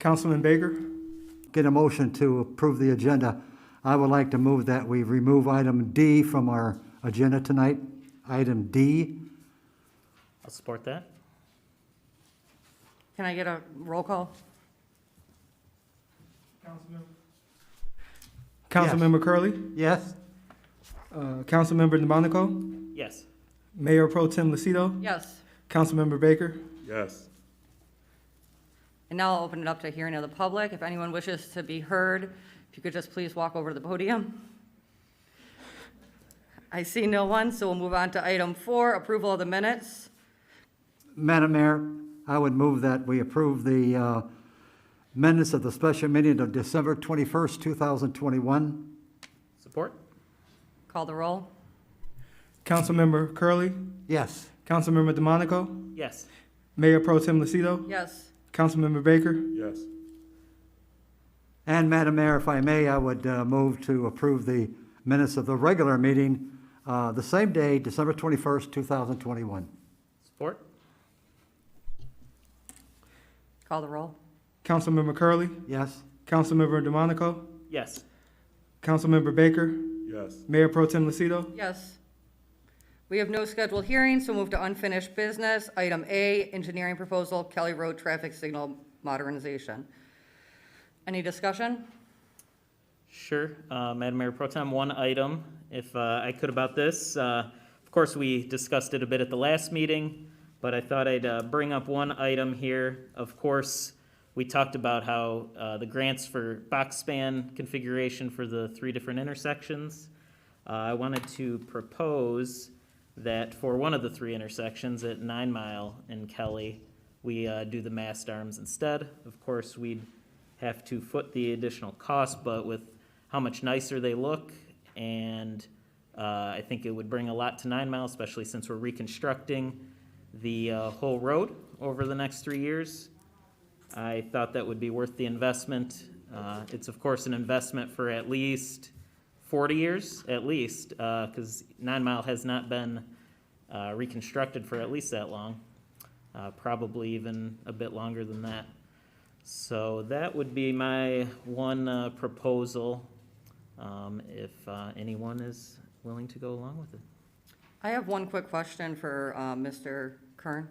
Councilman Baker? Get a motion to approve the agenda. I would like to move that we remove item D from our agenda tonight. Item D. I'll support that. Can I get a roll call? Councilmember Curley? Yes? Councilmember DeMonico? Yes. Mayor Pro Tem Lucido? Yes. Councilmember Baker? Yes. And now I'll open it up to hearing of the public. If anyone wishes to be heard, if you could just please walk over to the podium. I see no one, so we'll move on to item 4, approval of the minutes. Madam Mayor, I would move that we approve the minutes of the special meeting of December 21st, 2021. Support? Call the roll. Councilmember Curley? Yes. Councilmember DeMonico? Yes. Mayor Pro Tem Lucido? Yes. Councilmember Baker? Yes. And Madam Mayor, if I may, I would move to approve the minutes of the regular meeting the same day, December 21st, 2021. Support? Call the roll. Councilmember Curley? Yes? Councilmember DeMonico? Yes. Councilmember Baker? Yes. Mayor Pro Tem Lucido? Yes. We have no scheduled hearings, so move to unfinished business. Item A, engineering proposal, Kelly Road traffic signal modernization. Any discussion? Sure. Madam Mayor Pro Tem, one item, if I could, about this. Of course, we discussed it a bit at the last meeting, but I thought I'd bring up one item here. Of course, we talked about how the grants for box span configuration for the 3 different intersections. I wanted to propose that for one of the 3 intersections at 9 Mile and Kelly, we do the mast arms instead. Of course, we'd have to foot the additional cost, but with how much nicer they look, and I think it would bring a lot to 9 Mile, especially since we're reconstructing the whole road over the next 3 years. I thought that would be worth the investment. It's of course an investment for at least 40 years, at least, because 9 Mile has not been reconstructed for at least that long, probably even a bit longer than that. So that would be my one proposal, if anyone is willing to go along with it. I have one quick question for Mr. Kern.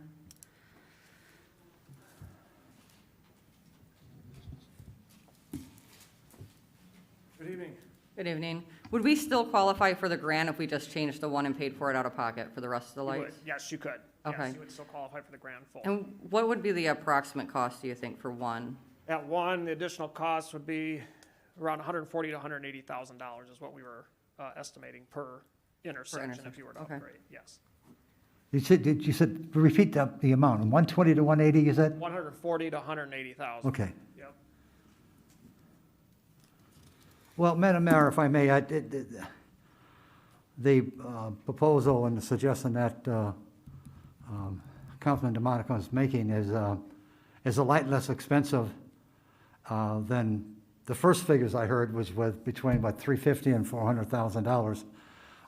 Good evening. Good evening. Would we still qualify for the grant if we just changed the one and paid for it out of pocket for the rest of the You would. lights? Yes, you could. Okay. Yes, you would still qualify for the grant full. And what would be the approximate cost, do you think, for one? At one, the additional cost would be around $140,000 to $180,000 is what we were estimating per intersection if you were to Okay. upgrade, yes. You said, repeat the amount, 120 to 180, you said? 140 to 180,000. Okay. Yep. Well, Madam Mayor, if I may, the proposal and the suggestion that Councilman DeMonico is making is a lot less expensive than the first figures I heard was with between $350,000 and $400,000,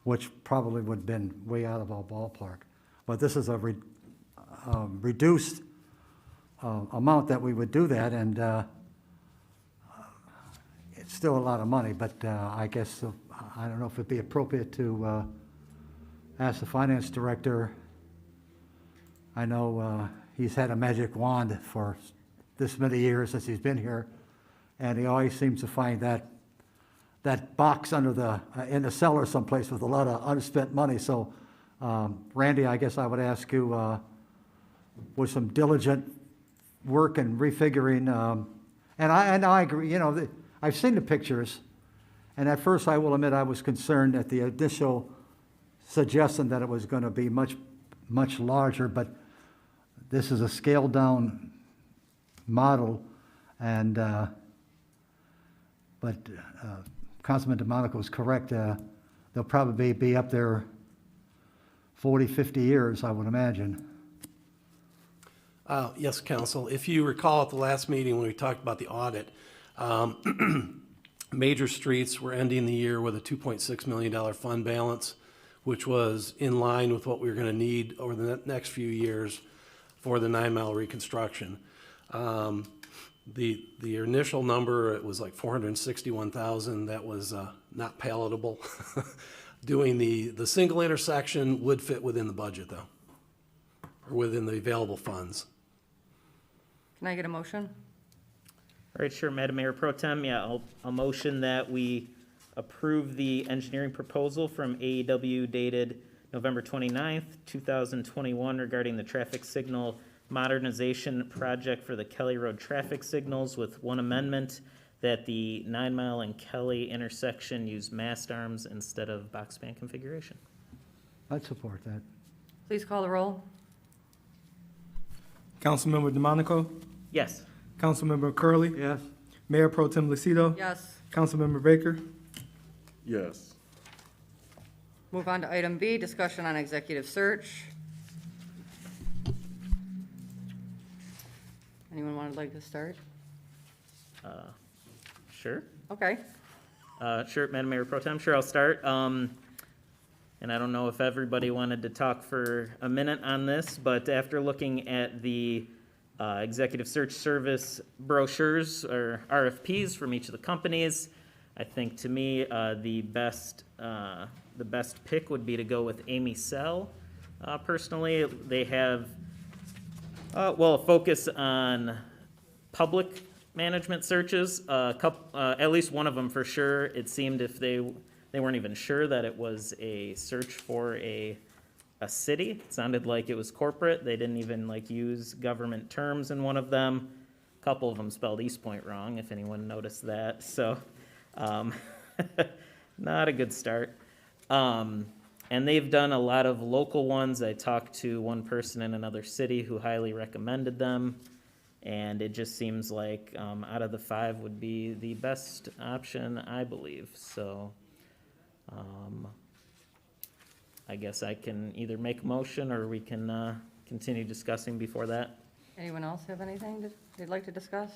which probably would have been way out of our ballpark. But this is a reduced amount that we would do that, and it's still a lot of money, but I guess, I don't know if it'd be appropriate to ask the finance director. I know he's had a magic wand for this many years since he's been here, and he always seems to find that box under in the cellar someplace with a lot of unspent money. So, Randy, I guess I would ask you, with some diligent work and refiguring, and I agree, I've seen the pictures, and at first I will admit I was concerned at the initial suggestion that it was going to be much, much larger, but this is a scaled down model, and but Councilman DeMonico is correct. They'll probably be up there 40, 50 years, I would imagine. Yes, Council. If you recall at the last meeting when we talked about the audit, major streets were ending the year with a $2.6 million fund balance, which was in line with what we were going to need over the next few years for the 9 Mile reconstruction. The initial number, it was like 461,000. That was not palatable. Doing the single intersection would fit within the budget, though, or within the available funds. Can I get a motion? All right, sure, Madam Mayor Pro Tem, yeah, I'll motion that we approve the engineering proposal from AEW dated November 29th, 2021 regarding the traffic signal modernization project for the Kelly Road traffic signals with one amendment, that the 9 Mile and Kelly intersection use mast arms instead of box span configuration. I'd support that. Please call the roll. Councilmember DeMonico, Yes. Councilmember Curley, Yes? Mayor Pro Tem Lucido, Yes. Councilmember Baker, Yes. Move on to item B, discussion on executive search. Anyone would like to start? Sure. Okay. Sure, Madam Mayor Pro Tem, sure, I'll start. And I don't know if everybody wanted to talk for a minute on this, but after looking at the executive search service brochures or RFPs from each of the companies, I think to me, the best pick would be to go with Amy Sell. Personally, they have, a focus on public management searches, at least one of them for sure. It seemed if they weren't even sure that it was a search for a city. It sounded like it was corporate. They didn't even use government terms in one of them. A couple of them spelled Eastpointe wrong, if anyone noticed that. So, not a good start. And they've done a lot of local ones. I talked to one person in another city who highly recommended them. And it just seems like out of the 5 would be the best option, I believe. So I guess I can either make a motion or we can continue discussing before that. Anyone else have anything they'd like to discuss?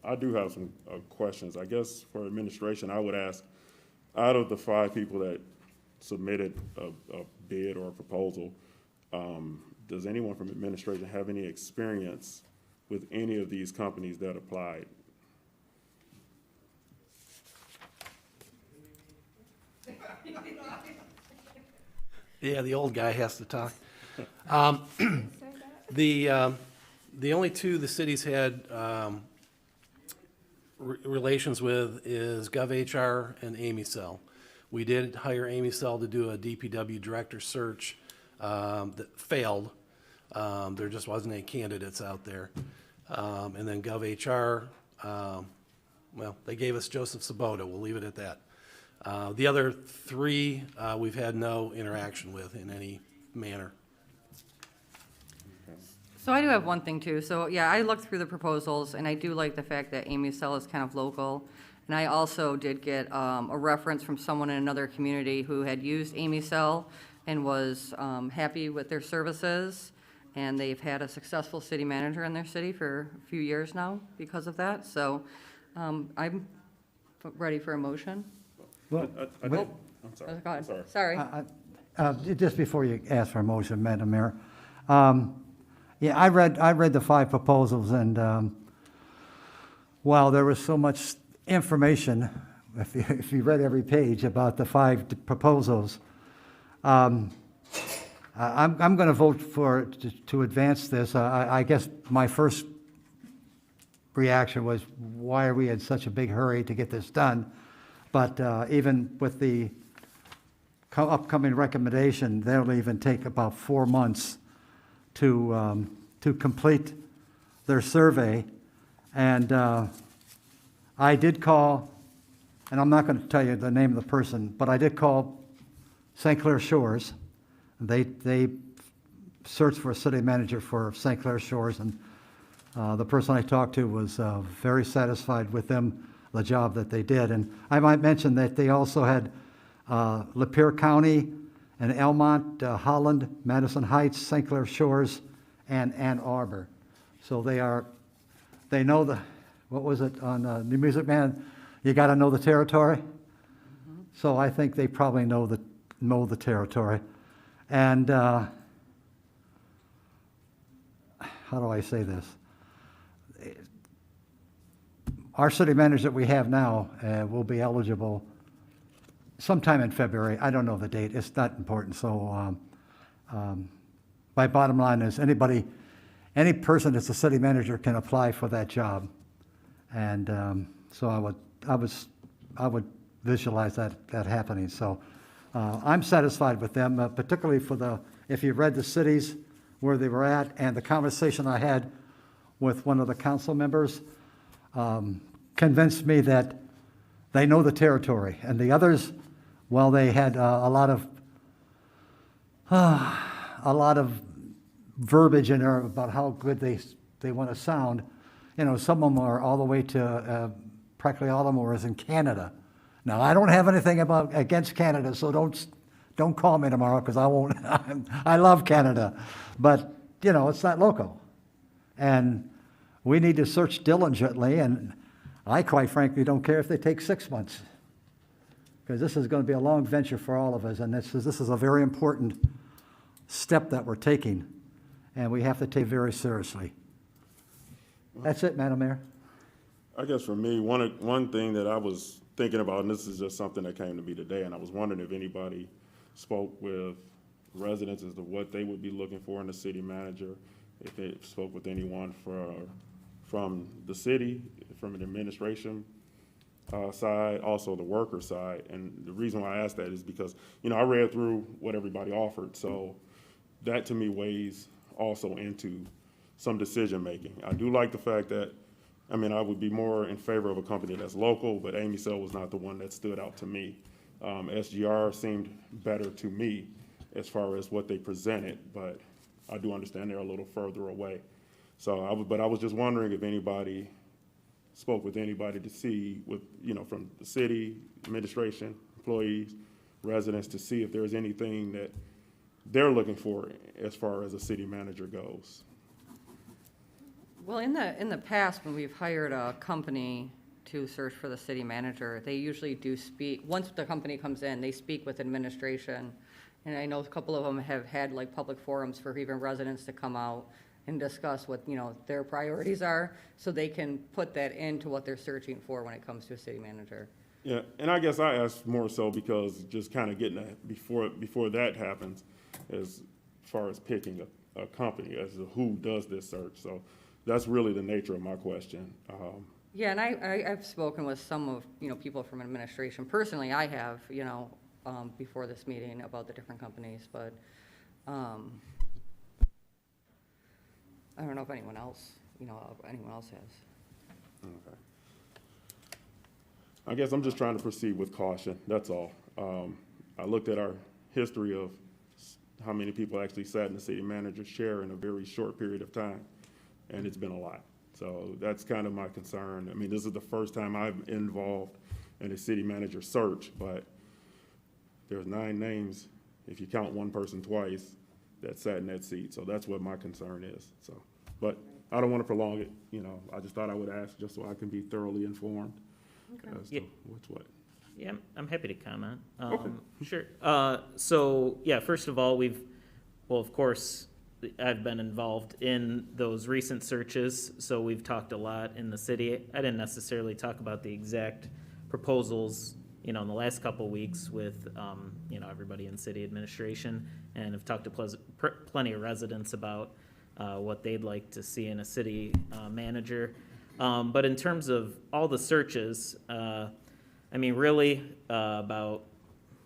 I do have some questions. I guess for administration, I would ask, out of the 5 people that submitted a bid or a proposal, does anyone from administration have any experience with any of these companies that applied? Yeah, the old guy has to talk. The only 2 the cities had relations with is GovHR and Amy Cell. We did hire Amy Cell to do a DPW director search that failed. There just wasn't any candidates out there. And then GovHR, they gave us Joseph Sabota. We'll leave it at that. The other 3, we've had no interaction with in any manner. So I do have one thing too. So yeah, I looked through the proposals and I do like the fact that Amy Sell is kind of local. And I also did get a reference from someone in another community who had used Amy Sell and was happy with their services. And they've had a successful city manager in their city for a few years now because of that. So I'm ready for a motion. Well, I'm sorry. Go ahead. Sorry. Sorry. just before you ask for a motion, Madam Mayor, yeah, I read the 5 proposals, and while there was so much information, if you read every page about the 5 proposals, I'm going to vote for to advance this. I guess my first reaction was, why are we in such a big hurry to get this done? But even with the upcoming recommendation, they'll even take about 4 months to complete their survey. And I did call, and I'm not going to tell you the name of the person, but I did call St. Clair Shores. They searched for a city manager for St. Clair Shores, and the person I talked to was very satisfied with them, the job that they did. And I might mention that they also had Lapeer County and Elmont, Holland, Madison Heights, St. Clair Shores, and Ann Arbor. So they know what was it on New Music Man? You got to know the territory. Mm-hmm. So I think they probably know the territory. And how do I say this? our city manager that we have now will be eligible sometime in February. I don't know the date. It's not important. So my bottom line is any person that's a city manager can apply for that job. And so I would visualize that happening. So I'm satisfied with them, particularly if you read the cities where they were at, and the conversation I had with one of the council members convinced me that they know the territory. And the others, well, they had a lot of verbiage in there about how good they want to sound. You know, some of them are all the way to, practically all of them were in Canada. Now, I don't have anything against Canada, so don't call me tomorrow, because I won't. I love Canada, but you know, it's not local, and we need to search diligently. And I, quite frankly, don't care if they take 6 months, because this is going to be a long venture for all of us, and this is a very important step that we're taking, and we have to take very seriously. That's it, Madam Mayor. I guess for me, one thing that I was thinking about, and this is just something that came to me today, and I was wondering if anybody spoke with residents as to what they would be looking for in a city manager, if they spoke with anyone from the city, from an administration side, also the worker side. And the reason why I asked that is because, you know, I read through what everybody offered, so that to me weighs also into some decision making. I do like the fact that, I mean, I would be more in favor of a company that's local, but Amy Cell was not the one that stood out to me. SGR seemed better to me as far as what they presented, but I do understand they're a little further away. So I was just wondering if anybody spoke with anybody to see, with, you know, from the city, administration, employees, residents, to see if there's anything that they're looking for as far as a city manager goes. Well, in the past, when we've hired a company to search for the city manager, they usually do speak, once the company comes in, they speak with administration. And I know a couple of them have had like public forums for even residents to come out and discuss what, you know, their priorities are, so they can put that into what they're searching for when it comes to a city manager. Yeah, and I guess I asked more so because just kind of getting that before that happens, as far as picking a company as to who does this search. So that's really the nature of my question. Yeah, and I've spoken with some of, you know, people from administration. Personally, I have, you know, before this meeting about the different companies, but I don't know if anyone else, you know, anyone else has. Okay. I guess I'm just trying to proceed with caution, that's all. I looked at our history of how many people actually sat in the city manager's chair in a very short period of time, and it's been a lot. So that's kind of my concern. I mean, this is the first time I've been involved in a city manager search, but there's 9 names, if you count one person twice, that sat in that seat. So that's what my concern is. So, but I don't want to prolong it, you know. I just thought I would ask just so I can be thoroughly informed as to what's what. Yeah, I'm happy to comment. Okay. Sure. So, yeah, first of all, of course, I've been involved in those recent searches, so we've talked a lot in the city. I didn't necessarily talk about the exact proposals, you know, in the last couple of weeks with, you know, everybody in city administration, and have talked to plenty of residents about what they'd like to see in a city manager. But in terms of all the searches, I mean, really, about,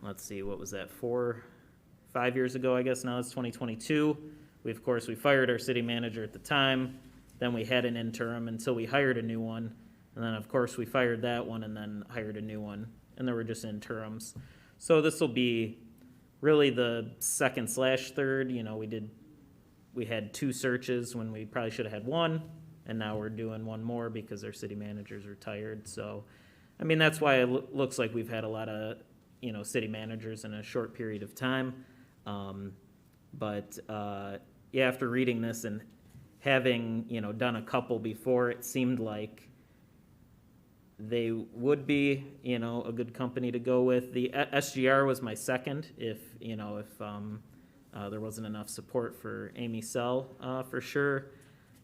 let's see, what was that, 5 years ago, I guess, now it's 2022. We fired our city manager at the time, then we had an interim until we hired a new one, and then, of course, we fired that one and then hired a new one, and there were just interims. So this will be really the second/third, you know, we had 2 searches when we probably should have had 1, and now we're doing 1 more because our city manager's retired. So, I mean, that's why it looks like we've had a lot of, you know, city managers in a short period of time. Yeah, after reading this and having, you know, done a couple before, it seemed like they would be, you know, a good company to go with. The SGR was my second, if there wasn't enough support for Amy Cell, for sure.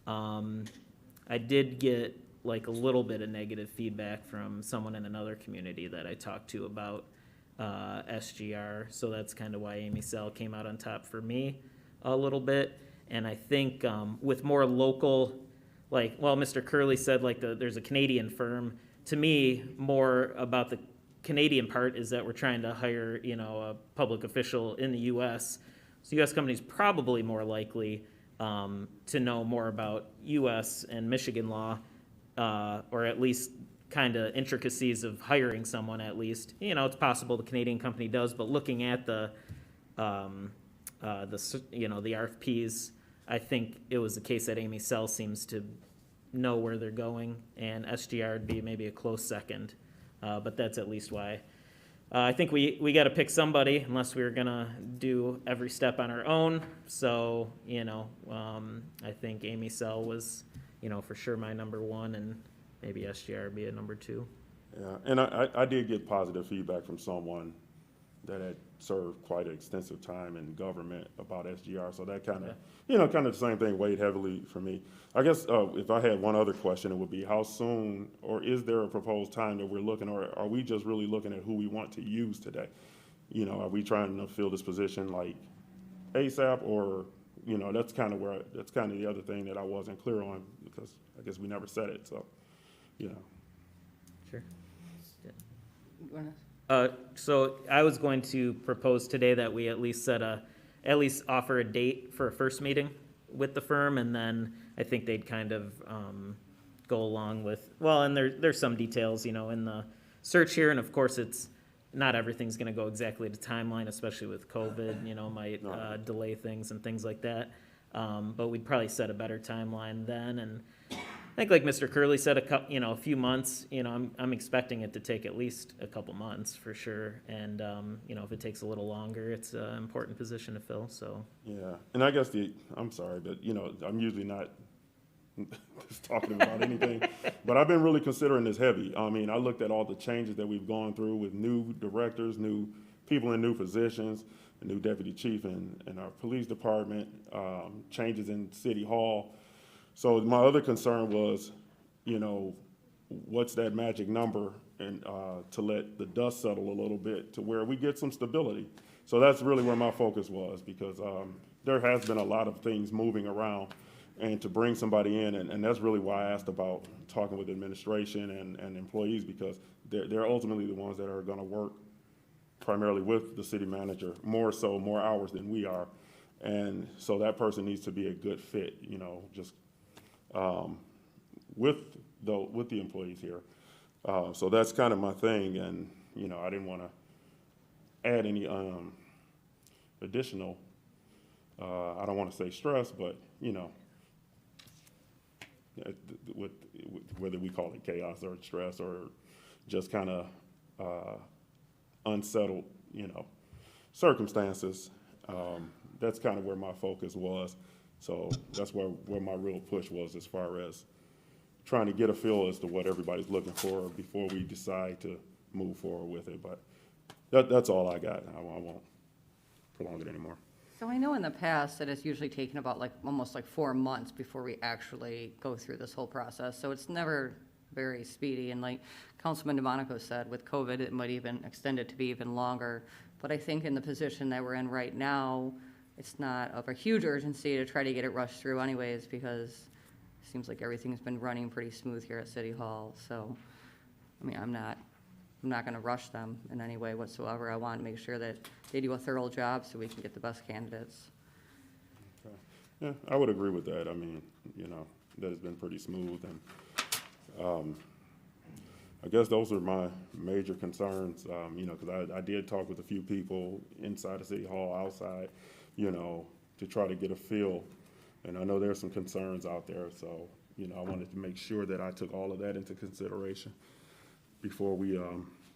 I did get like a little bit of negative feedback from someone in another community that I talked to about SGR. So that's kind of why Amy Sell came out on top for me a little bit. And I think with more local, like, well, Mr. Curley said like there's a Canadian firm. To me, more about the Canadian part is that we're trying to hire, you know, a public official in the U.S. So U.S. companies probably more likely to know more about U.S. and Michigan law, or at least kind of intricacies of hiring someone at least. You know, it's possible the Canadian company does, but looking at the RFPs, I think it was the case that Amy Sell seems to know where they're going, and SGR would be maybe a close second. But that's at least why. I think we got to pick somebody unless we're gonna do every step on our own. So, you know, I think Amy Sell was, you know, for sure my number one, and maybe SGR would be a number two. Yeah, and I did get positive feedback from someone that had served quite an extensive time in government about SGR, so that kind of, you know, kind of the same thing weighed heavily for me. I guess if I had one other question, it would be how soon, or is there a proposed time that we're looking, or are we just really looking at who we want to use today? You know, are we trying to fill this position like ASAP, or, you know, that's kind of the other thing that I wasn't clear on, because I guess we never said it, so, you know. Sure. You wanna- So I was going to propose today that we at least offer a date for a first meeting with the firm, and then I think they'd kind of go along with, well, and there's some details, you know, in the search here, and of course it's, not everything's gonna go exactly to timeline, especially with COVID, you know, might delay things and things like that. But we'd probably set a better timeline then, and I think like Mr. Curley said, a few months, you know, I'm expecting it to take at least a couple months for sure. And, you know, if it takes a little longer, it's an important position to fill, so. Yeah, and I guess I'm sorry, but, you know, I'm usually not just talking about anything, but I've been really considering this heavy. I mean, I looked at all the changes that we've gone through with new directors, new people in new positions, a new deputy chief in our police department, changes in City Hall. So my other concern was, you know, what's that magic number, and to let the dust settle a little bit to where we get some stability. So that's really where my focus was, because there has been a lot of things moving around, and to bring somebody in, and that's really why I asked about talking with administration and employees, because they're ultimately the ones that are gonna work primarily with the city manager, more hours than we are. And so that person needs to be a good fit, you know, just with the employees here. So that's kind of my thing, and, you know, I didn't want to add any additional, I don't want to say stress, but, you know, with whether we call it chaos or stress or just kind of unsettled, you know, circumstances. That's kind of where my focus was. So that's where my real push was, as far as trying to get a feel as to what everybody's looking for before we decide to move forward with it. But that's all I got. I won't prolong it anymore. So I know in the past that it's usually taken about almost 4 months before we actually go through this whole process. So it's never very speedy. And like Councilman DeMonico said, with COVID, it might even extend it to be even longer. But I think in the position that we're in right now, it's not of a huge urgency to try to get it rushed through anyways, because it seems like everything's been running pretty smooth here at City Hall. So, I mean, I'm not going to rush them in any way whatsoever. I want to make sure that they do a thorough job so we can get the best candidates. Okay. Yeah, I would agree with that. I mean, you know, that has been pretty smooth, and I guess those are my major concerns, you know, because I did talk with a few people inside the City Hall, outside, you know, to try to get a feel. And I know there's some concerns out there, so, you know, I wanted to make sure that I took all of that into consideration before we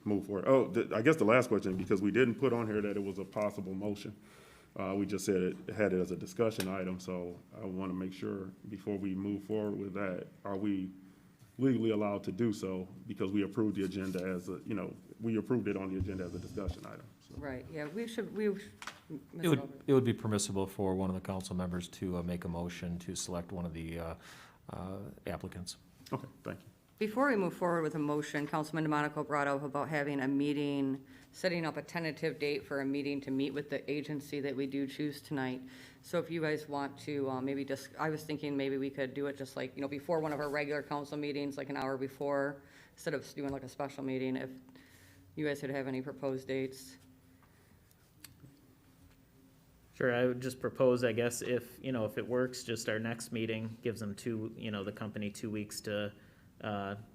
move forward. Oh, I guess the last question, because we didn't put on here that it was a possible motion. We just said it had it as a discussion item, so I want to make sure before we move forward with that, are we legally allowed to do so, because we approved the agenda as a, you know, we approved it on the agenda as a discussion item. So. Right, yeah, It would be permissible for one of the council members to make a motion to select one of the applicants. Okay, thank you. Before we move forward with a motion, Councilman DeMonico brought up about having a meeting, setting up a tentative date for a meeting to meet with the agency that we do choose tonight. So if you guys want to, maybe just, I was thinking maybe we could do it just like, before one of our regular council meetings, like an hour before, instead of doing like a special meeting, if you guys would have any proposed dates. Sure, I would just propose, I guess, if it works, just our next meeting gives them the company 2 weeks to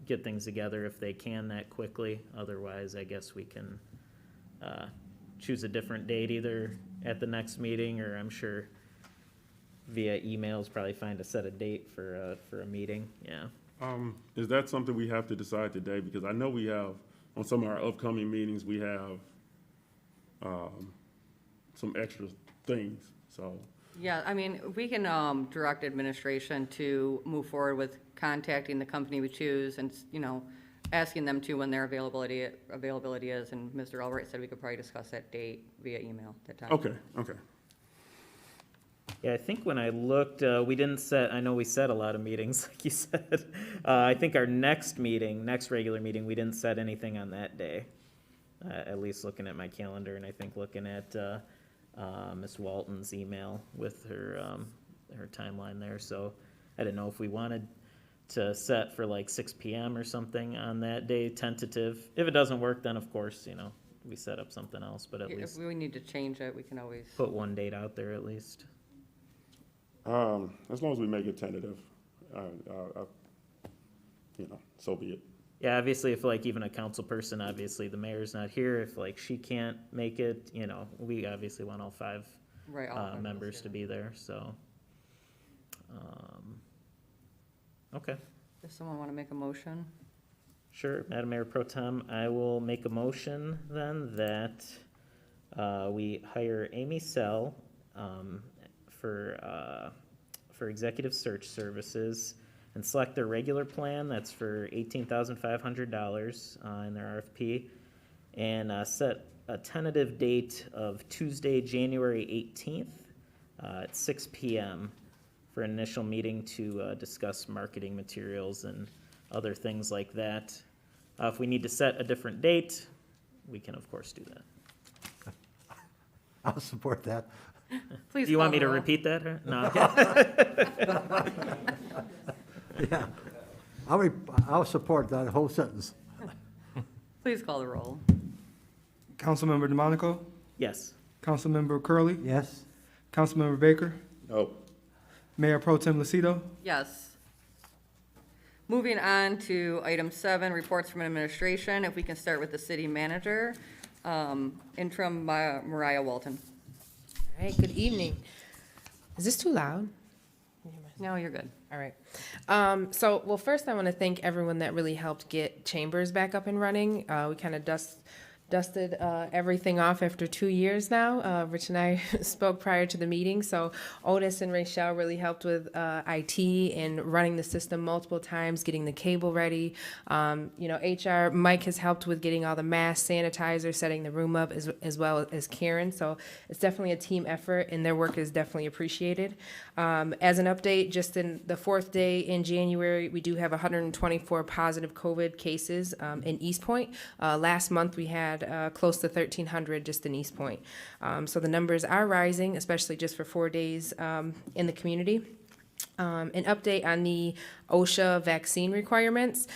get things together if they can that quickly. Otherwise, I guess we can choose a different date either at the next meeting, or I'm sure via emails, probably find a set a date for a meeting, yeah. Is that something we have to decide today? Because I know we have, on some of our upcoming meetings, we have some extra things, so. Yeah, I mean, we can direct administration to move forward with contacting the company we choose and, asking them to when their availability is, and Mr. Albright said we could probably discuss that date via email at that time. Okay. Yeah, I think when I looked, we didn't set, I know we set a lot of meetings, like you said. I think our next regular meeting, we didn't set anything on that day. At least looking at my calendar, and I think looking at Ms. Walton's email with her timeline there. So I didn't know if we wanted to set for like 6 p.m. or something on that day, tentative. If it doesn't work, then of course, we set up something else, but at If least we need to change it, we can always. put one date out there at least. As long as we make it tentative, so be it. Yeah, obviously, if like even a council person, obviously the mayor's not here, if like she can't make it, we obviously want all five Right, all members, members yeah. to be there, so. Okay, Does someone want to make a motion? sure, Madam Mayor Pro Tem, I will make a motion then that we hire Amy Sell for executive search services and select their regular plan, that's for $18,500 in their RFP, and set a tentative date of Tuesday, January 18th at 6 p.m. for an initial meeting to discuss marketing materials and other things like that. If we need to set a different date, we can of course do that. I'll support that. Please. Do you want call me to the roll. repeat that? Or? No. Yeah. I'll support that whole sentence. Please call the roll. Councilmember DeMonico, Yes. Councilmember Curley, Yes? Councilmember Baker, No. Mayor Pro Tem Lucido, Yes. Moving on to item 7, reports from administration. If we can start with the city manager, interim Mariah Walton. All right, good evening. Is this too loud? No, you're good. All right. Well, first I want to thank everyone that really helped get Chambers back up and running. We kind of dusted everything off after 2 years now. Rich and I spoke prior to the meeting, so Otis and Rachel really helped with IT and running the system multiple times, getting the cable ready. HR, Mike has helped with getting all the masks, sanitizer, setting the room up, as well as Karen. So it's definitely a team effort, and their work is definitely appreciated. As an update, just in the 4th day in January, we do have 124 positive COVID cases in Eastpointe. Last month, we had close to 1,300 just in Eastpointe. So the numbers are rising, especially just for 4 days in the community. An update on the OSHA vaccine requirements.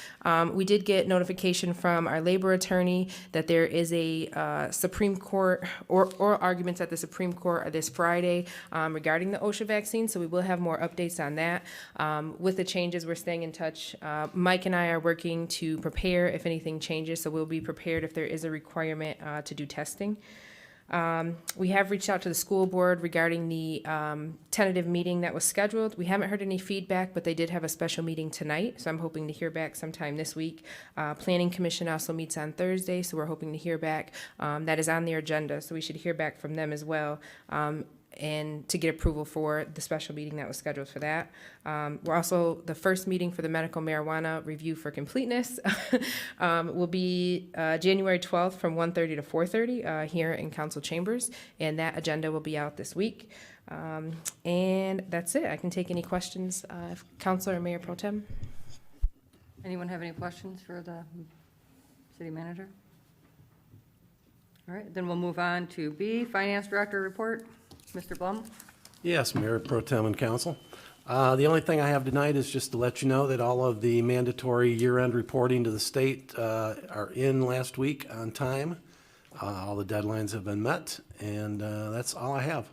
We did get notification from our labor attorney that there is a Supreme Court or arguments at the Supreme Court this Friday regarding the OSHA vaccine, so we will have more updates on that. With the changes, we're staying in touch. Mike and I are working to prepare if anything changes, so we'll be prepared if there is a requirement to do testing. We have reached out to the school board regarding the tentative meeting that was scheduled. We haven't heard any feedback, but they did have a special meeting tonight, so I'm hoping to hear back sometime this week. Planning Commission also meets on Thursday, so we're hoping to hear back. That is on their agenda, so we should hear back from them as well. And to get approval for the special meeting that was scheduled for that. We're also, the first meeting for the medical marijuana review for completeness will be January 12th from 1:30 to 4:30 here in council chambers, and that agenda will be out this week. And that's it. I can take any questions, Councilor or Mayor Pro Tem. Anyone have any questions for the city manager? All right, then we'll move on to B, Finance Director Report. Mr. Blum? Yes, Mayor Pro Tem and Council. The only thing I have tonight is just to let you know that all of the mandatory year-end reporting to the state are in last week on time. All the deadlines have been met, and that's all I have.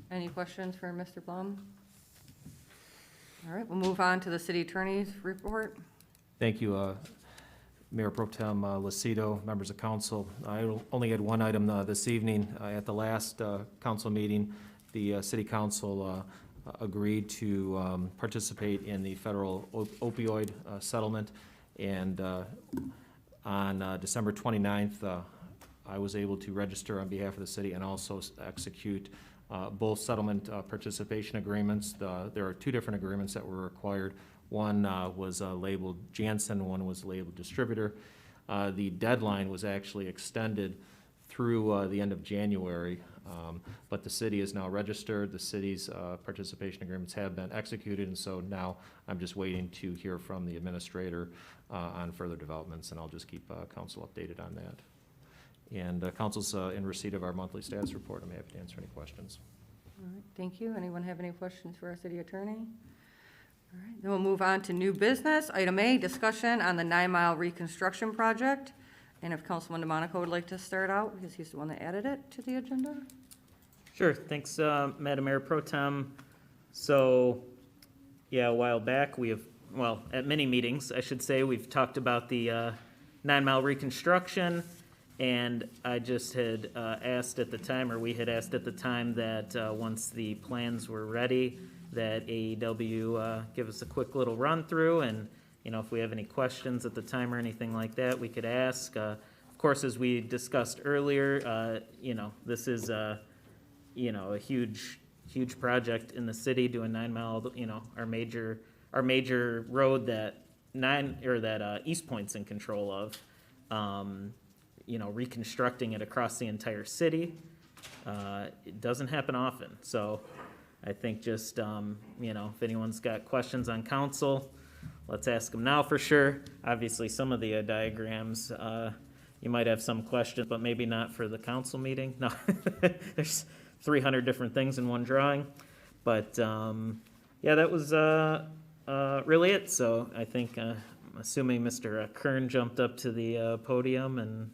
Any questions for Mr. Blum? All right, we'll move on to the city attorney's report. Thank you, Mayor Pro Tem Lucido, members of council. I only had one item this evening. At the last council meeting, the city council agreed to participate in the federal opioid settlement. And on December 29th, I was able to register on behalf of the city and also execute both settlement participation agreements. There are two different agreements that were required. One was labeled Janssen, one was labeled distributor. The deadline was actually extended through the end of January, but the city is now registered. The city's participation agreements have been executed, and so now I'm just waiting to hear from the administrator on further developments, and I'll just keep council updated on that. And council's in receipt of our monthly status report. I'm happy to answer any questions. All right, thank you. Anyone have any questions for our city attorney? All right, then we'll move on to new business. Item A, discussion on the 9 Mile reconstruction project. And if Councilman DeMonico would like to start out, because he's the one that added it to the agenda. Sure, thanks, Madam Mayor Pro Tem. So, yeah, a while back, we have, well, at many meetings, I should say, we've talked about the 9 Mile reconstruction. And I just had asked at the time, or we had asked at the time, that once the plans were ready, that AEW give us a quick little run through, and if we have any questions at the time or anything like that, we could ask. Of course, as we discussed earlier, this is a huge project in the city, doing 9 Mile, our major road that Eastpointe's in control of. Reconstructing it across the entire city, it doesn't happen often. So I think just, if anyone's got questions on council, let's ask them now for sure. Obviously, some of the diagrams, you might have some questions, but maybe not for the council meeting. No, there's 300 different things in one drawing. But, yeah, that was really it. So I think, I'm assuming Mr. Kern jumped up to the podium and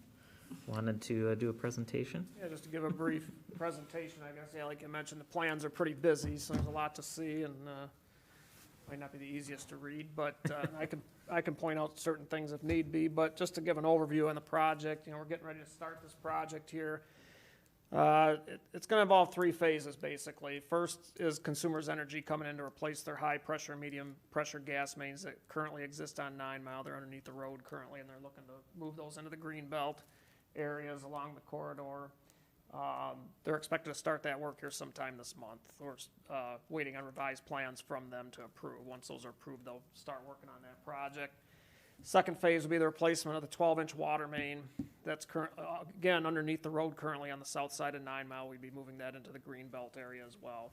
wanted to do a presentation. Yeah, just to give a brief presentation, I guess, yeah, like I mentioned, the plans are pretty busy, so there's a lot to see, and might not be the easiest to read, but I can point out certain things if need be. But just to give an overview on the project, we're getting ready to start this project here. It's going to involve 3 phases, basically. First is Consumers Energy coming in to replace their high-pressure, medium-pressure gas mains that currently exist on 9 Mile. They're underneath the road currently, and they're looking to move those into the green belt areas along the corridor. They're expected to start that work here sometime this month. We're waiting on revised plans from them to approve. Once those are approved, they'll start working on that project. Second phase will be the replacement of the 12-inch water main that's again underneath the road currently on the south side of 9 Mile. We'd be moving that into the green belt area as well.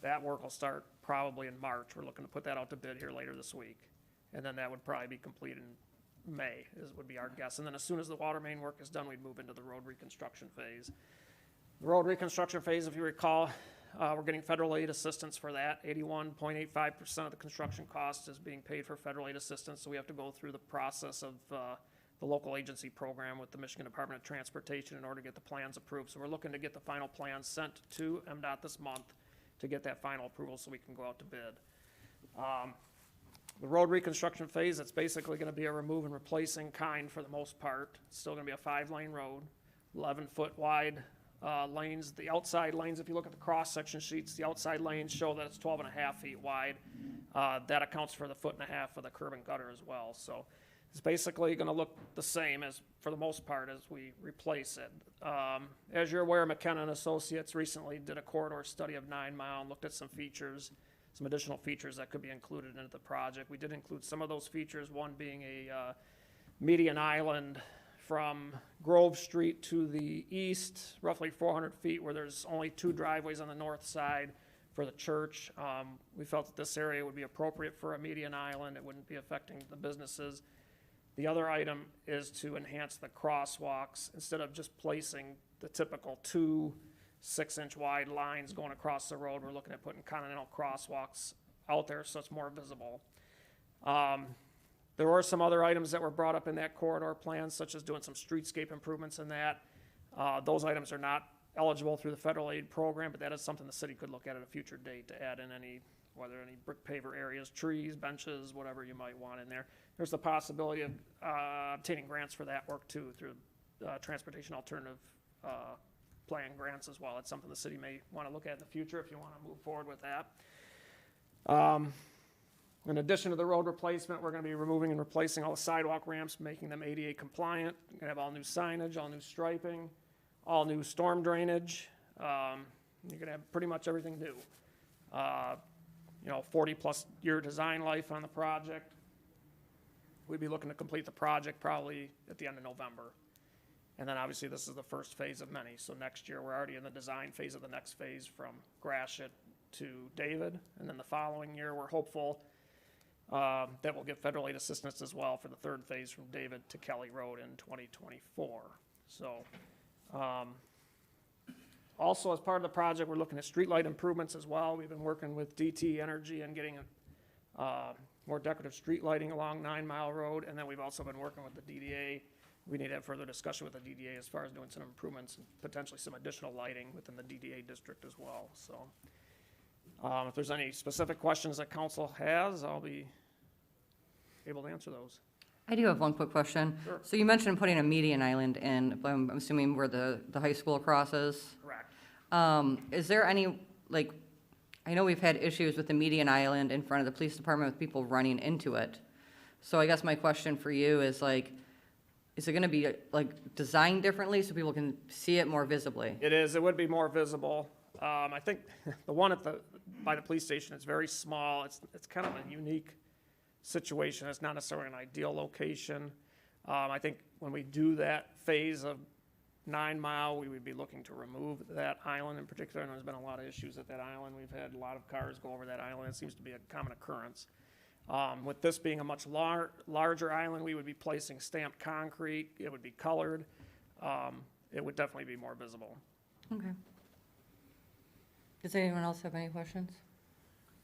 That work will start probably in March. We're looking to put that out to bid here later this week. And then that would probably be completed in May, would be our guess. And then as soon as the water main work is done, we'd move into the road reconstruction phase. The road reconstruction phase, if you recall, we're getting federal aid assistance for that. 81.85% of the construction cost is being paid for federal aid assistance, so we have to go through the process of the local agency program with the Michigan Department of Transportation in order to get the plans approved. So we're looking to get the final plans sent to MDOT this month to get that final approval so we can go out to bid. The road reconstruction phase, it's basically going to be a remove and replacing kind for the most part. It's still going to be a 5-lane road, 11-foot wide lanes. The outside lanes, if you look at the cross-section sheets, the outside lanes show that it's 12.5 feet wide. That accounts for the 1.5 feet for the curb and gutter as well. So it's basically going to look the same as, for the most part, as we replace it. As you're aware, McKenna and Associates recently did a corridor study of 9 Mile and looked at some features, some additional features that could be included into the project. We did include some of those features, one being a median island from Grove Street to the east, roughly 400 feet, where there's only 2 driveways on the north side for the church. We felt that this area would be appropriate for a median island. It wouldn't be affecting the businesses. The other item is to enhance the crosswalks. Instead of just placing the typical 2 6-inch wide lines going across the road, we're looking at putting continental crosswalks out there so it's more visible. There were some other items that were brought up in that corridor plan, such as doing some streetscape improvements in that. Those items are not eligible through the federal aid program, but that is something the city could look at a future date to add in whether any brick paver areas, trees, benches, whatever you might want in there. There's the possibility of obtaining grants for that work too, through transportation alternative plan grants as well. It's something the city may want to look at in the future if you want to move forward with that. In addition to the road replacement, we're going to be removing and replacing all the sidewalk ramps, making them ADA compliant. We're going to have all new signage, all new striping, all new storm drainage. You're going to have pretty much everything new. 40-plus year design life on the project. We'd be looking to complete the project probably at the end of November. And then obviously this is the first phase of many. So next year, we're already in the design phase of the next phase from Gratiot to David. And then the following year, we're hopeful that we'll get federal aid assistance as well for the third phase from David to Kelly Road in 2024. So also as part of the project, we're looking at streetlight improvements as well. We've been working with DT Energy and getting more decorative street lighting along 9 Mile Road. And then we've also been working with the DDA. We need to have further discussion with the DDA as far as doing some improvements and potentially some additional lighting within the DDA district as well. So if there's any specific questions that council has, I'll be able to answer those. I do have one quick question. Sure. So you mentioned putting a median island in, I'm assuming where the high school crosses. Correct. Is there any, I know we've had issues with the median island in front of the police department with people running into it. So I guess my question for you is is it gonna be designed differently so people can see it more visibly? It is. It would be more visible. I think the one by the police station is very small. It's kind of a unique situation. It's not necessarily an ideal location. I think when we do that phase of 9 Mile, we would be looking to remove that island in particular. And there's been a lot of issues at that island. We've had a lot of cars go over that island. It seems to be a common occurrence. With this being a much larger island, we would be placing stamped concrete. It would be colored. It would definitely be more visible. Okay. Does anyone else have any questions?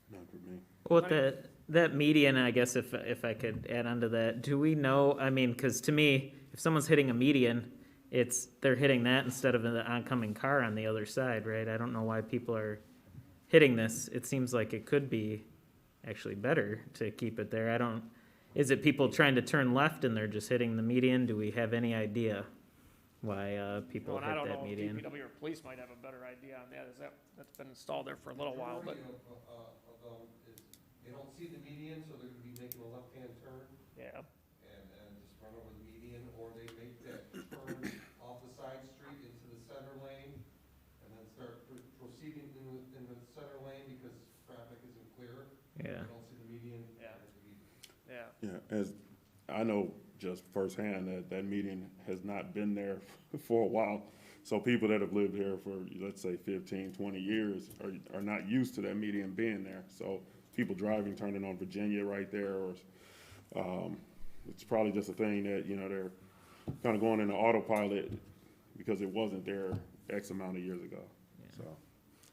Not for me. Well, that median, I guess if I could add on to that, do we know, because to me, if someone's hitting a median, they're hitting that instead of the oncoming car on the other side, right? I don't know why people are hitting this. It seems like it could be actually better to keep it there. Is it people trying to turn left and they're just hitting the median? Do we have any idea why people Well, and I hit don't that know median? if DPW or police might have a better idea on that. That's been installed there for a little while, but is they don't see the median, so they're gonna be making a left-hand turn yeah. and just run over the median, or they make that turn off the side street into the center lane and then start proceeding in the center lane because traffic isn't clear. Yeah. They don't see the median. Yeah. hit the median. Yeah. Yeah, as I know just firsthand that median has not been there for a while. So people that have lived here for, let's say, 15, 20 years are not used to that median being there. So people driving, turning on Virginia right there, or it's probably just a thing that, they're kind of going into autopilot because it wasn't there X amount of years ago. So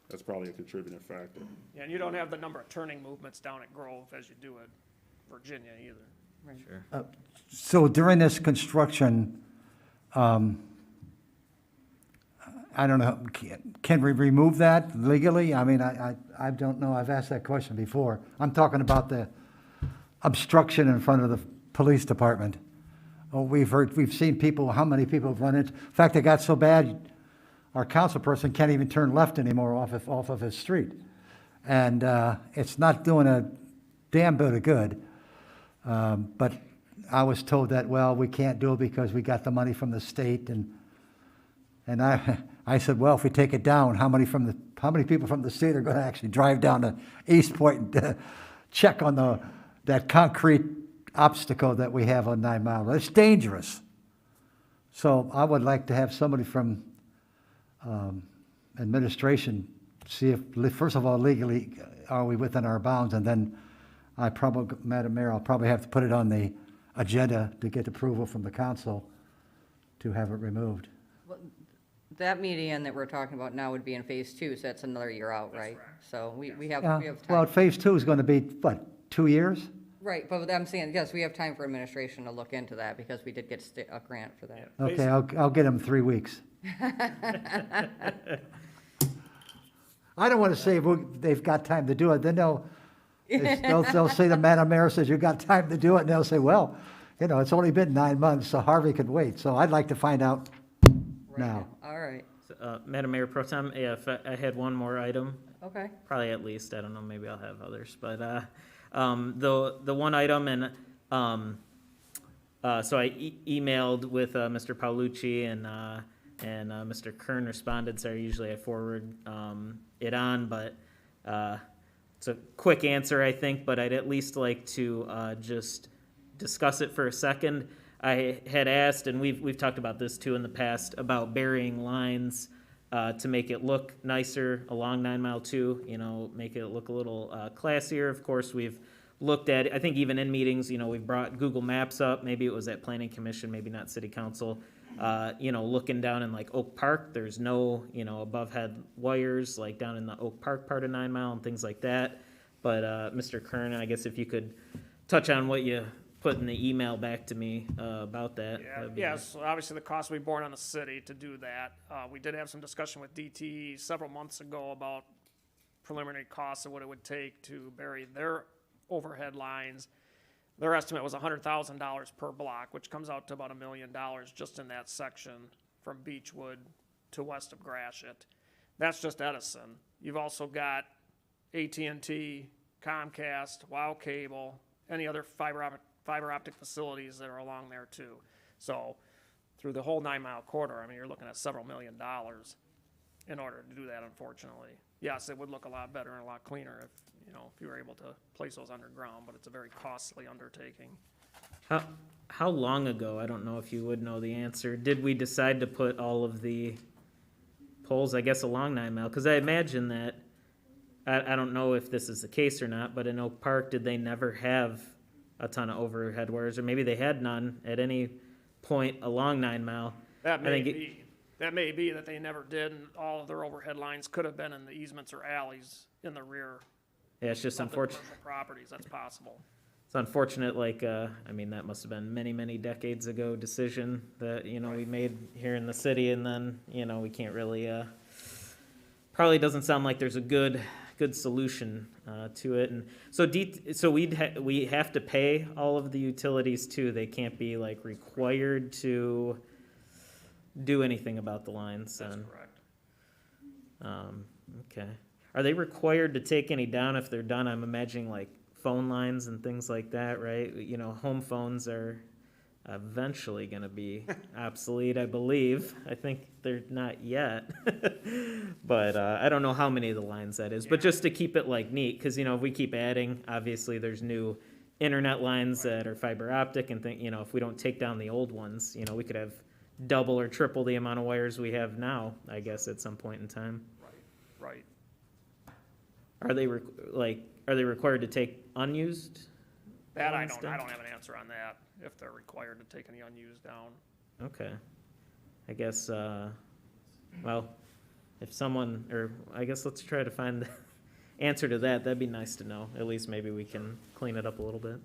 that's probably a contributing factor. Yeah, and you don't have the number of turning movements down at Grove as you do at Virginia either. Sure. So during this construction, I don't know, can we remove that legally? I mean, I don't know, I've asked that question before. I'm talking about the obstruction in front of the police department. Oh, we've seen people, how many people have run into, in fact, it got so bad, our council person can't even turn left anymore off of his street. And it's not doing a damn bit of good. But I was told that, well, we can't do it because we got the money from the state, and I said, well, if we take it down, how many people from the state are going to actually drive down to Eastpointe and check on that concrete obstacle that we have on 9 Mile? It's dangerous. So I would like to have somebody from administration see if, first of all, legally, are we within our bounds? And then Madam Mayor, I'll probably have to put it on the agenda to get approval from the council to have it removed. That median that we're talking about now would be in phase 2, so that's another year out, right? So we have Yeah, time. well, phase 2 is going to be, what, 2 years? Right, but I'm saying, yes, we have time for administration to look into that because we did get a grant for that. Okay, I'll get them 3 weeks. I don't want to say they've got time to do it, then they'll say the Madam Mayor says, you got time to do it, and they'll say, well, you know, it's only been 9 months, so Harvey could wait. So I'd like to find out now. All right, Madam Mayor Pro Tem, if I had one more item, okay. probably at least, I don't know, maybe I'll have others, but, the one item, and, so I emailed with, Mr. Paolucci, and Mr. Kern responded, so usually I forward, it on, but, it's a quick answer, I think, but I'd at least like to, just discuss it for a second. I had asked, and we've talked about this too in the past, about burying lines to make it look nicer along 9 Mile 2, you know, make it look a little classier. Of course, we've looked at it, I think even in meetings, you know, we've brought Google Maps up, maybe it was at Planning Commission, maybe not City Council, you know, looking down in like Oak Park, there's no, you know, above head wires like down in the Oak Park part of 9 Mile and things like that. But Mr. Kern, I guess if you could touch on what you put in the email back to me about that. That'd be Yes, so obviously the cost will be borne on the city to do that. We did have some discussion with DTE several months ago about preliminary costs of what it would take to bury their overhead lines. Their estimate was $100,000 per block, which comes out to about $1 million just in that section from Beechwood to west of Gratiot. That's just Edison. You've also got AT&T, Comcast, WOW Cable, any other fiber optic facilities that are along there too. So through the whole 9 Mile corridor, I mean, you're looking at several $1 million in order to do that, unfortunately. Yes, it would look a lot better and a lot cleaner if, you know, if you were able to place those underground, but it's a very costly undertaking. How long ago, I don't know if you would know the answer, did we decide to put all of the poles, I guess, along 9 Mile? Because I imagine that, I don't know if this is the case or not, but in Oak Park, did they never have a ton of overhead wires, or maybe they had none at any point along 9 Mile? That may be. That may be that they never did, and all of their overhead lines could have been in the easements or alleys in the rear Yeah, it's just of the unfortunate. commercial properties. That's possible. It's unfortunate, like, I mean, that must have been many, many decades ago decision that, you know, we made here in the city, and then, you know, we can't really, probably doesn't sound like there's a good solution to it. And so we have to pay all of the utilities too. They can't be like required to do anything about the lines. That's then. correct. Okay. Are they required to take any down if they're done? I'm imagining like phone lines and things like that, right? You know, home phones are eventually going to be obsolete, I believe. I think they're not yet. But I don't know how many of the lines that is. But just to keep it like neat, because, you know, if we keep adding, obviously there's new internet lines that are fiber optic and you know, if we don't take down the old ones, you know, we could have double or triple the amount of wires we have now, I guess, at some point in time. Right. Are they required to take unused? That I ones don't down? have an answer on that, if they're required to take any unused down. Okay. I guess, well, if someone, or I guess let's try to find the answer to that. That'd be nice to know. At least maybe we can clean it up a little bit.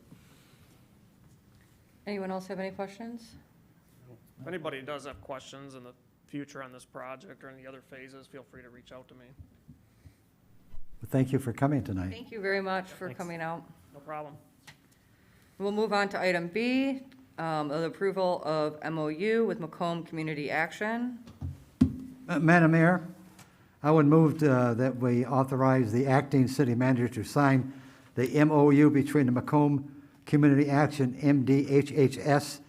Anyone else have any questions? If anybody does have questions in the future on this project or in the other phases, feel free to reach out to me. Thank you for coming tonight. Thank you very much for Thanks. coming out. No problem. We'll move on to item B, the approval of MOU with Macomb Community Action. Madam Mayor, I would move that we authorize the acting city manager to sign the MOU between the Macomb Community Action, MDHHS,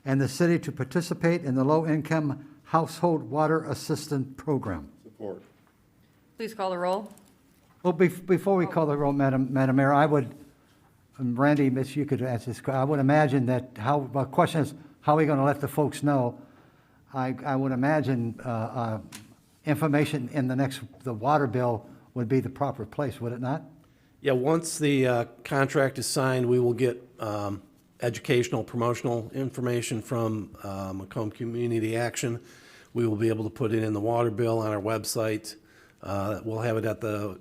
and the city to participate in the low-income household water assistance program. Support. Please call the roll. Well, before we call the roll, Madam Mayor, I would, Randy, Miss, you could answer this. I would imagine that the question is, how are we going to let the folks know? I would imagine information in the water bill would be the proper place, would it not? Yeah, once the contract is signed, we will get educational, promotional information from Macomb Community Action. We will be able to put it in the water bill on our website. We'll have it at the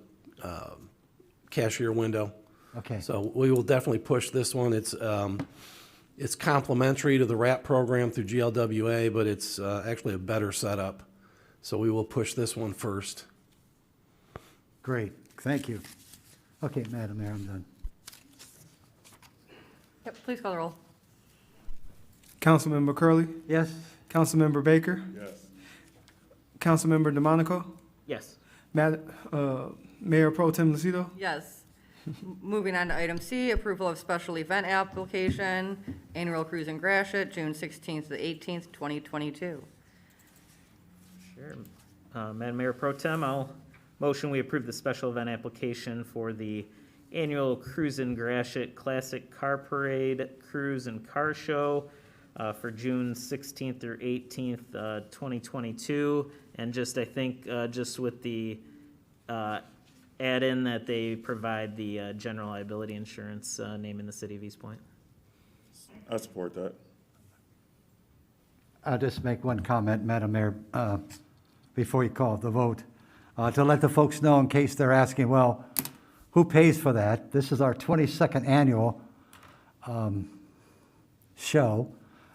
cashier window. Okay. So we will definitely push this one. It's complementary to the RAP program through GLWA, but it's actually a better setup. So we will push this one first. Great, thank you. Okay, Madam Mayor, I'm done. Yep, please call the roll. Councilmember Curley, Yes? Councilmember Baker, Yes. Councilmember DeMonico, Yes. Mayor Pro Tem Lucido, Yes. Moving on to item C, approval of special event application, annual cruise in Gratiot, June 16th to the 18th, 2022. Sure. Madam Mayor Pro Tem, I'll motion we approve the special event application for the annual Cruise in Gratiot Classic Car Parade Cruise and Car Show for June 16th through 18th, 2022. And just, I think, just with the add-in that they provide the general liability insurance name in the city of Eastpointe. I support that. I'll just make one comment, Madam Mayor, before you call the vote. To let the folks know, in case they're asking, well, who pays for that? This is our 22nd annual show,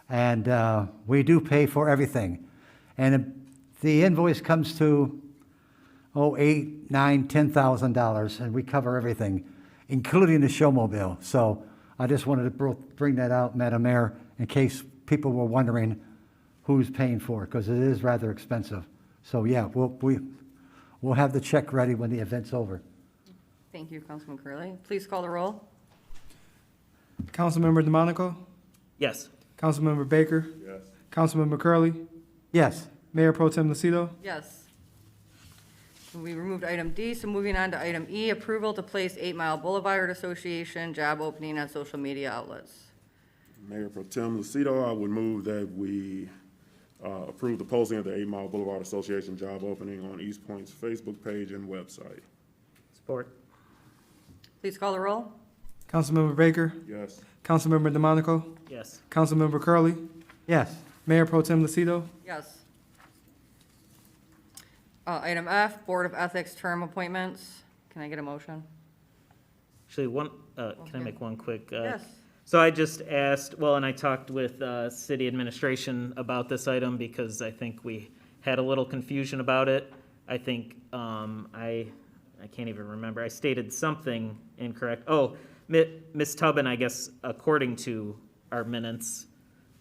and we do pay for everything. And the invoice comes to, $8,000, $9,000, $10,000, and we cover everything, including the showmobile. So I just wanted to bring that out, Madam Mayor, in case people were wondering who's paying for it, because it is rather expensive. So yeah, we'll have the check ready when the event's over. Thank you, Councilman Curley. Please call the roll. Councilmember DeMonico, Yes. Councilmember Baker, Yes. Councilmember Curley, Yes, Mayor Pro Tem Lucido, Yes. We removed item D, so moving on to item E, approval to place 8 Mile Boulevard Association job opening on social media outlets. Mayor Pro Tem Lucido, I would move that we approve the posting of the 8 Mile Boulevard Association job opening on Eastpointe's Facebook page and website. Support. Please call the roll. Councilmember Baker, Yes. Councilmember DeMonico, Yes. Councilmember Curley, yes. Mayor Pro Tem Lucido, Yes. Item F, Board of Ethics term appointments. Can I get a motion? Actually, can I Okay. make one quick? Yes. So I just asked, well, and I talked with city administration about this item because I think we had a little confusion about it. I think I can't even remember. I stated something incorrect. Oh, Ms. Tubman, I guess, according to our minutes,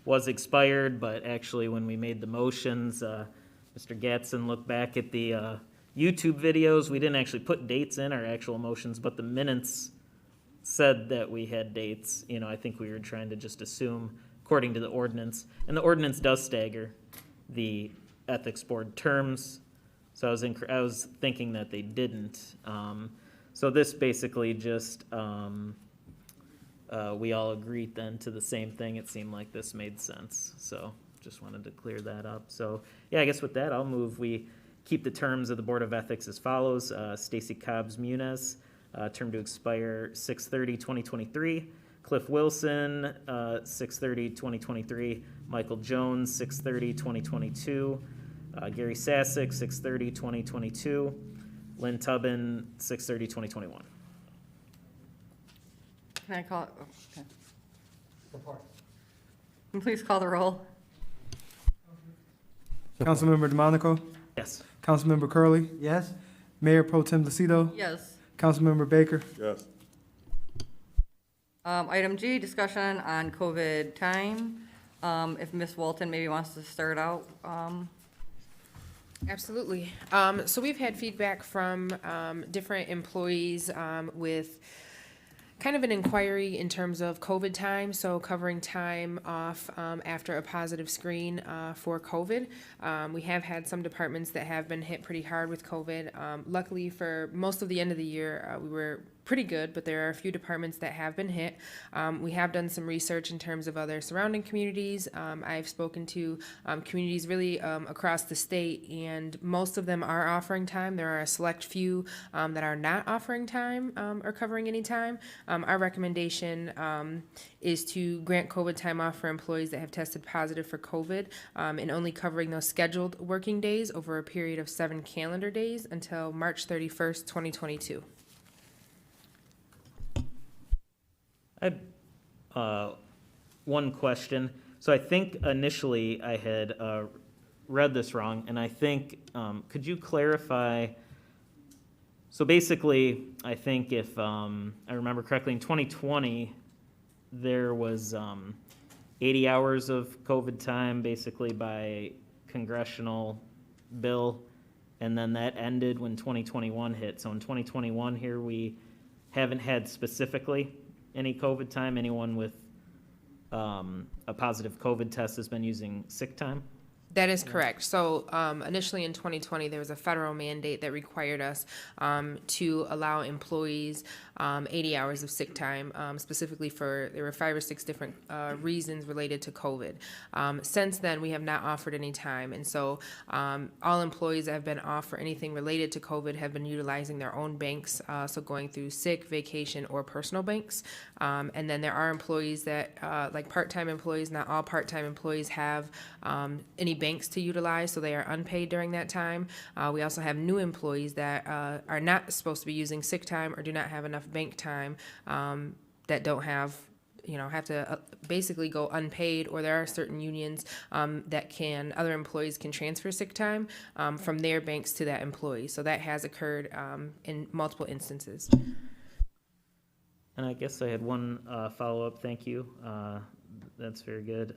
was expired, but actually when we made the motions, Mr. Gatson looked back at the YouTube videos. We didn't actually put dates in our actual motions, but the minutes said that we had dates. You know, I think we were trying to just assume according to the ordinance. And the ordinance does stagger the ethics board terms. So I was thinking that they didn't. So this basically just, we all agreed then to the same thing. It seemed like this made sense. So just wanted to clear that up. So yeah, I guess with that, I'll move we keep the terms of the Board of Ethics as follows. Stacy Cobbs Muniz, term to expire 6/30/2023. Cliff Wilson, 6/30/2023. Michael Jones, 6/30/2022. Gary Sassick, 6/30/2022. Lynn Tubman, 6/30/2021. Can I call, oh, okay. Can you please call the roll? Councilmember DeMonico, Yes. Councilmember Curley, Yes? Mayor Pro Tem Lucido, Yes. Councilmember Baker, Yes. Item G, discussion on COVID time. If Ms. Walton maybe wants to start out. Absolutely. So we've had feedback from different employees with kind of an inquiry in terms of COVID time, so covering time off after a positive screen for COVID. We have had some departments that have been hit pretty hard with COVID. Luckily, for most of the end of the year, we were pretty good, but there are a few departments that have been hit. We have done some research in terms of other surrounding communities. I've spoken to communities really across the state, and most of them are offering time. There are a select few that are not offering time or covering any time. Our recommendation is to grant COVID time off for employees that have tested positive for COVID and only covering those scheduled working days over a period of 7 calendar days until March 31st, 2022. I had one question. So I think initially I had read this wrong, and I think, could you clarify? So basically, I think if I remember correctly, in 2020, there was 80 hours of COVID time basically by congressional bill, and then that ended when 2021 hit. So in 2021 here, we haven't had specifically any COVID time. Anyone with a positive COVID test has been using sick time. That is correct. So initially in 2020, there was a federal mandate that required us to allow employees 80 hours of sick time, specifically there were 5 or 6 different reasons related to COVID. Since then, we have not offered any time. And so all employees that have been off for anything related to COVID have been utilizing their own banks, so going through sick, vacation, or personal banks. And then there are employees that, like part-time employees, not all part-time employees have any banks to utilize, so they are unpaid during that time. We also have new employees that are not supposed to be using sick time or do not have enough bank time that don't have to basically go unpaid, or there are certain unions that other employees can transfer sick time from their banks to that employee. So that has occurred in multiple instances. And I guess I had one follow-up. Thank you. That's very good.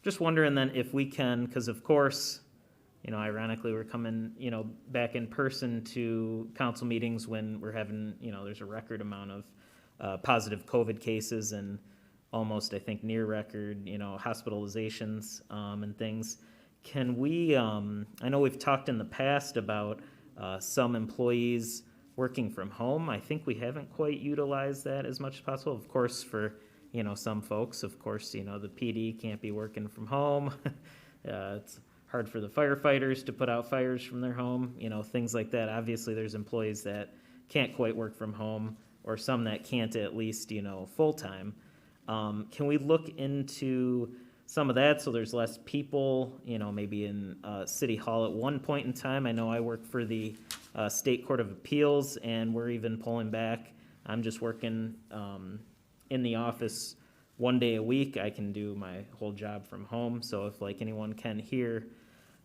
Just wondering then if we can, because of course, ironically, we're coming, back in person to council meetings when we're having, there's a record amount of positive COVID cases and almost, I think, near record, hospitalizations and things. Can we, I know we've talked in the past about some employees working from home. I think we haven't quite utilized that as much as possible. Of course, for some folks, of course, the PD can't be working from home. It's hard for the firefighters to put out fires from their home, things like that. Obviously, there's employees that can't quite work from home, or some that can't at least, full-time. Can we look into some of that so there's less people, maybe in City Hall at one point in time? I know I work for the State Court of Appeals, and we're even pulling back. I'm just working in the office one day a week. I can do my whole job from home. So if anyone can hear,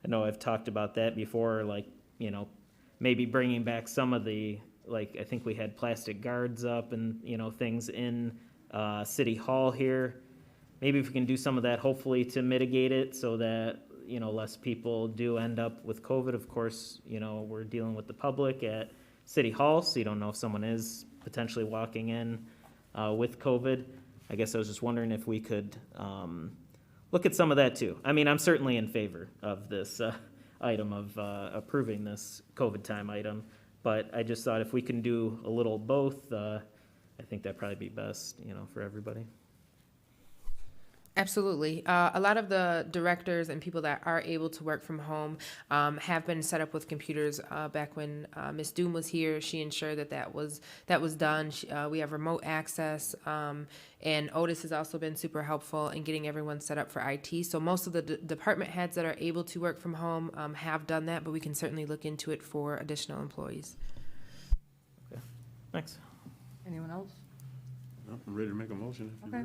I know I've talked about that before, maybe bringing back some of the, I think we had plastic guards up and, things in City Hall here. Maybe if we can do some of that, hopefully to mitigate it so that, less people do end up with COVID. Of course, we're dealing with the public at City Hall, so you don't know if someone is potentially walking in with COVID. I guess I was just wondering if we could look at some of that too. I mean, I'm certainly in favor of this item of approving this COVID time item, but I just thought if we can do a little both, I think that'd probably be best, for everybody. Absolutely. A lot of the directors and people that are able to work from home have been set up with computers. Back when Ms. Doom was here, she ensured that was done. We have remote access, and Otis has also been super helpful in getting everyone set up for IT. So most of the department heads that are able to work from home have done that, but we can certainly look into it for additional employees. Okay. Thanks. Anyone else? No, I'm ready to make a motion. If Okay.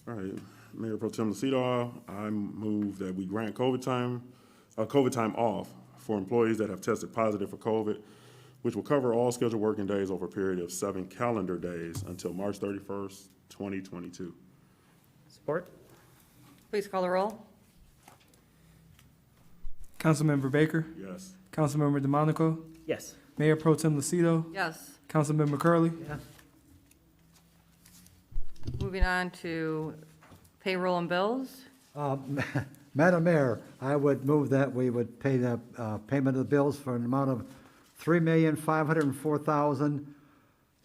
All right, Mayor Pro Tem Lucido, I move that we grant COVID time off for employees that have tested positive for COVID, which will cover all scheduled working days over a period of 7 calendar days until March 31st, 2022. Support? Please call the roll. Councilmember Baker, Yes. Councilmember DeMonico, Yes. Mayor Pro Tem Lucido, Yes. Councilmember Curley. Yes. Moving on to payroll and bills. Madam Mayor, I would move that we would pay the payment of the bills for an amount of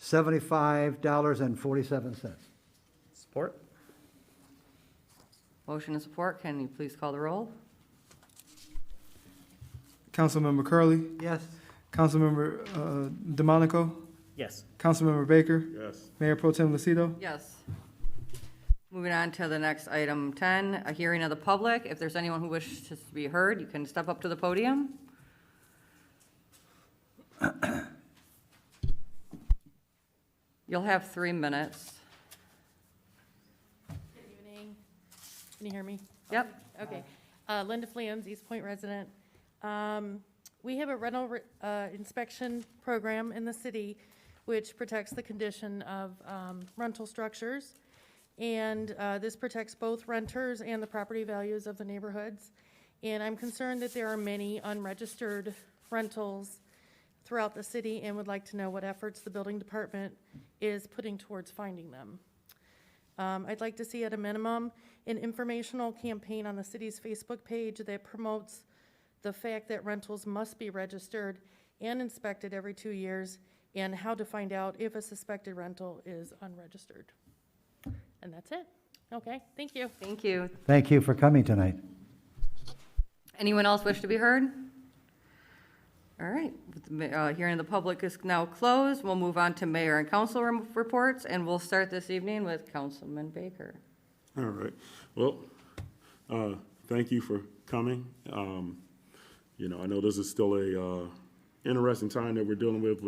$75.47. Support? Motion and support. Can you please call the roll? Councilmember Curley, Yes? Councilmember DeMonico, Yes. Councilmember Baker, Yes. Mayor Pro Tem Lucido. Yes. Moving on to the next item 10, a hearing of the public. If there's anyone who wishes to be heard, you can step up to the podium. You'll have 3 minutes. Good evening. Can you hear me? Yep. Okay. Linda Fleems, Eastpointe resident. We have a rental inspection program in the city which protects the condition of rental structures. And this protects both renters and the property values of the neighborhoods. And I'm concerned that there are many unregistered rentals throughout the city and would like to know what efforts the building department is putting towards finding them. I'd like to see at a minimum an informational campaign on the city's Facebook page that promotes the fact that rentals must be registered and inspected every 2 years, and how to find out if a suspected rental is unregistered. And that's it. Okay, thank you. Thank you. Thank you for coming tonight. Anyone else wish to be heard? All right, hearing of the public is now closed. We'll move on to mayor and council reports, and we'll start this evening with Councilman Baker. All right. Well, thank you for coming. You know, I know this is still a interesting time that we're dealing with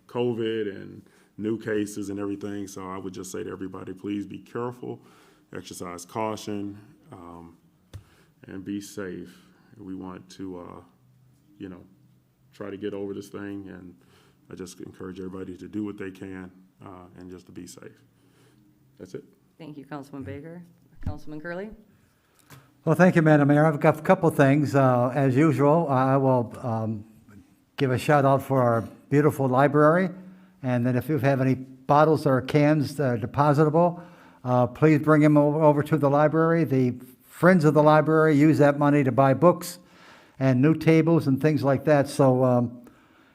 COVID and new cases and everything. So I would just say to everybody, please be careful, exercise caution, and be safe. We want to, you know, try to get over this thing, and I just encourage everybody to do what they can and just to be safe. That's it. Thank you, Councilman Baker. Councilman Curley? Well, thank you, Madam Mayor. I've got a couple of things. As usual, I will give a shout out for our beautiful library. And then if you have any bottles or cans depositable, please bring them over to the library. The Friends of the Library use that money to buy books and new tables and things like that. So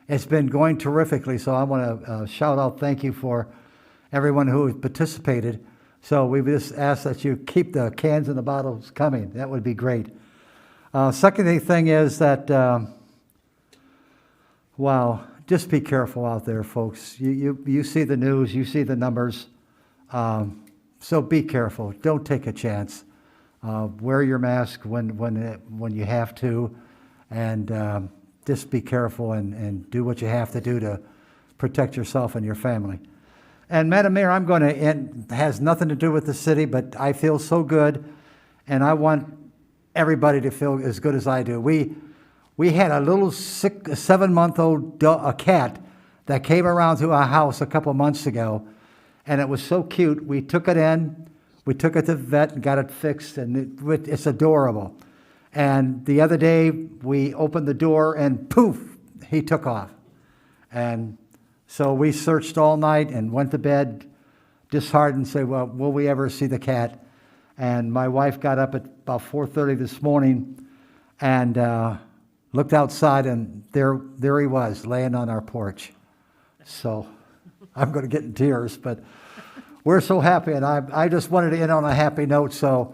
it's been going terrifically. So I want to shout out thank you for everyone who participated. So we just ask that you keep the cans and the bottles coming. That would be great. Second thing is that, wow, just be careful out there, folks. You see the news, you see the numbers. So be careful. Don't take a chance. Wear your mask when you have to, and just be careful and do what you have to do to protect yourself and your family. And Madam Mayor, I'm going to end, has nothing to do with the city, but I feel so good, and I want everybody to feel as good as I do. We had a little 7-month-old cat that came around to our house a couple months ago, and it was so cute. We took it in, we took it to the vet and got it fixed, and it's adorable. And the other day, we opened the door, and poof, he took off. And so we searched all night and went to bed disheartened and said, well, will we ever see the cat? And my wife got up at about 4:30 this morning and looked outside, and there he was, laying on our porch. So I'm going to get in tears, but we're so happy, and I just wanted to end on a happy note, so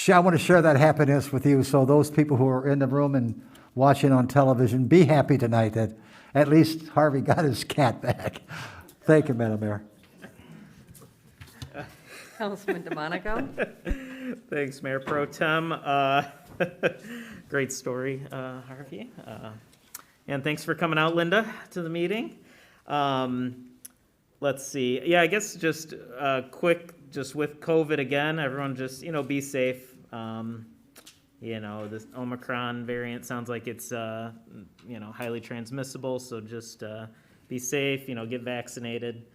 I want to share that happiness with you. So those people who are in the room and watching on television, be happy tonight that at least Harvey got his cat back. Thank you, Madam Mayor. Councilman DeMonico? Thanks, Mayor Pro Tem. Great story, Harvey. And thanks for coming out, Linda, to the meeting. Let's see. Yeah, I guess just quick, just with COVID again, everyone just, be safe. This Omicron variant sounds like it's, highly transmissible, so just be safe, get vaccinated.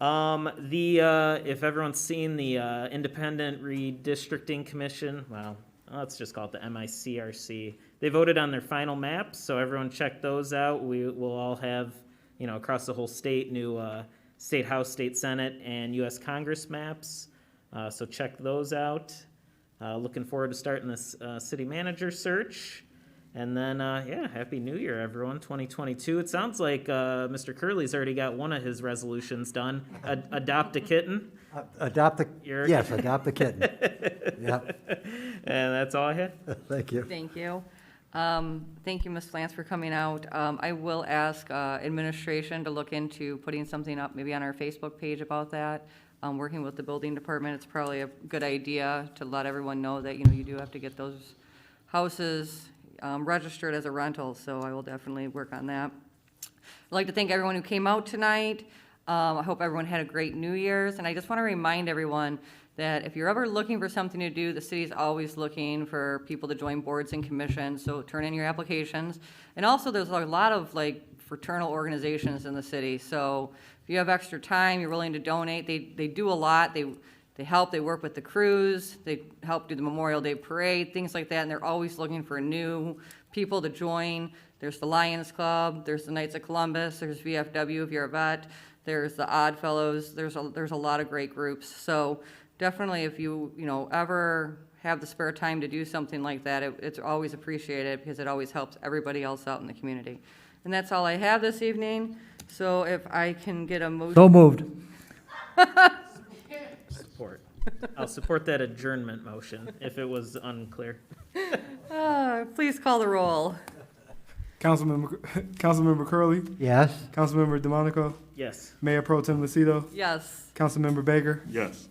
If everyone's seen the Independent Redistricting Commission, well, let's just call it the MICRC. They voted on their final maps, so everyone check those out. We will all have, across the whole state, new State House, State Senate, and U.S. Congress maps. So check those out. Looking forward to starting this city manager search. And then, yeah, Happy New Year, everyone, 2022. It sounds like Mr. Curley's already got one of his resolutions done. Adopt a kitten. Adopt the, You're- yes, adopt the kitten. Yep, And that's all I had. thank you. Thank you. Thank you, Ms. Lance, for coming out. I will ask administration to look into putting something up maybe on our Facebook page about that. Working with the building department, it's probably a good idea to let everyone know that, you know, you do have to get those houses registered as a rental, so I will definitely work on that. I'd like to thank everyone who came out tonight. I hope everyone had a great New Year's, and I just want to remind everyone that if you're ever looking for something to do, the city's always looking for people to join boards and commissions, so turn in your applications. And also, there's a lot of like fraternal organizations in the city, so if you have extra time, you're willing to donate, they do a lot. They help, they work with the crews, they help do the Memorial Day Parade, things like that, and they're always looking for new people to join. There's the Lions Club, there's the Knights of Columbus, there's VFW if you're a vet, there's the Odd Fellows, there's a lot of great groups. So definitely if you ever have the spare time to do something like that, it's always appreciated because it always helps everybody else out in the community. And that's all I have this evening, so if I can get a motion. So moved. Support. I'll support that adjournment motion if it was unclear. Please call the roll. Councilmember Curley, Yes? Councilmember DeMonico, Yes. Mayor Pro Tem Lucido, Yes. Councilmember Baker, Yes.